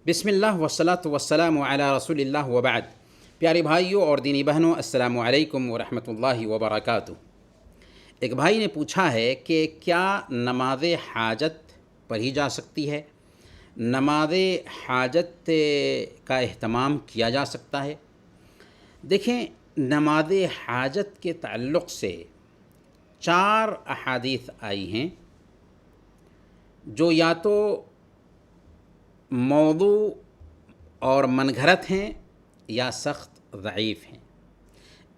بسم اللہ والصلاۃ والسلام علی رسول اللہ وبعد۔ پیارے بھائیوں اور دینی بہنوں، السلام علیکم ورحمۃ اللہ وبرکاتہ۔ ایک بھائی نے پوچھا ہے کہ کیا نماز حاجت پڑھی جا سکتی ہے؟ نماز حاجت کا اہتمام کیا جا سکتا ہے؟ دیکھیں، نماز حاجت کے تعلق سے 4 احادیث آئی ہیں جو یا تو موضوع اور من گھڑت ہیں یا سخت ضعیف ہیں۔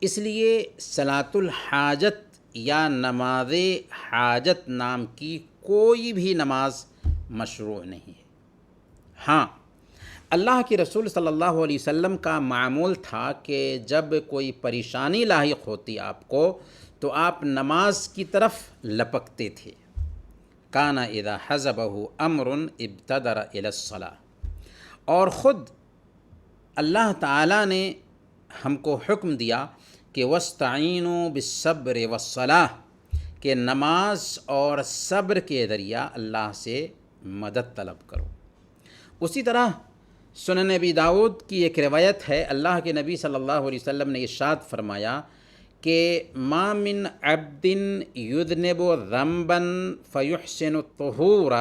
اس لیے صلاۃ الحاجت یا نماز حاجت نام کی کوئی بھی نماز مشروع نہیں ہے۔ ہاں، اللہ کے رسول صلی اللہ علیہ وسلم کا معمول تھا کہ جب کوئی پریشانی لاحق ہوتی آپ کو تو آپ نماز کی طرف لپکتے تھے۔ کان اذا حزبہ امر ابتدر الی الصلاۃ، اور خود اللہ تعالیٰ نے ہم کو حکم دیا کہ واستعینوا بالصبر والصلاۃ، کہ نماز اور صبر کے ذریعہ اللہ سے مدد طلب کرو۔ اسی طرح سنن ابی داؤد کی ایک روایت ہے، اللہ کے نبی صلی اللہ علیہ وسلم نے ارشاد فرمایا کہ ما من عبد یذنب ذنبا فیحسن الطہور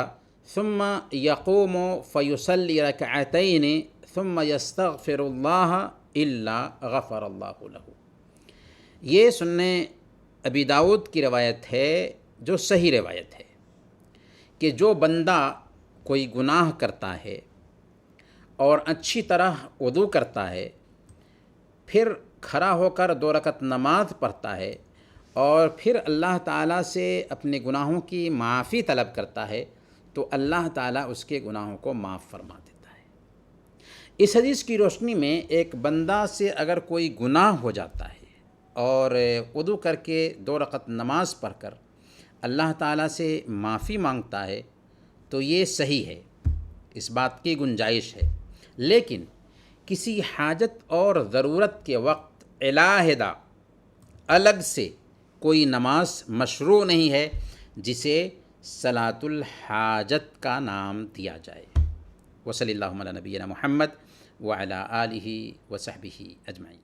ثم یقوم فیصلی رکعتین ثم یستغفر اللہ الا غفر اللہ لہ۔ یہ سنن ابی داؤد کی روایت ہے جو صحیح روایت ہے کہ جو بندہ کوئی گناہ کرتا ہے اور اچھی طرح وضو کرتا ہے، پھر کھڑا ہو کر 2 رکعت نماز پڑھتا ہے اور پھر اللہ تعالیٰ سے اپنے گناہوں کی معافی طلب کرتا ہے، تو اللہ تعالیٰ اس کے گناہوں کو معاف فرما دیتا ہے۔ اس حدیث کی روشنی میں ایک بندہ سے اگر کوئی گناہ ہو جاتا ہے اور وضو کر کے 2 رکعت نماز پڑھ کر اللہ تعالیٰ سے معافی مانگتا ہے تو یہ صحیح ہے، اس بات کی گنجائش ہے۔ لیکن کسی حاجت اور ضرورت کے وقت علیحدہ الگ سے کوئی نماز مشروع نہیں ہے جسے صلاۃ الحاجت کا نام دیا جائے۔ وصلی اللہ علی نبینا محمد وعلی آلہ وصحبہ اجمعین۔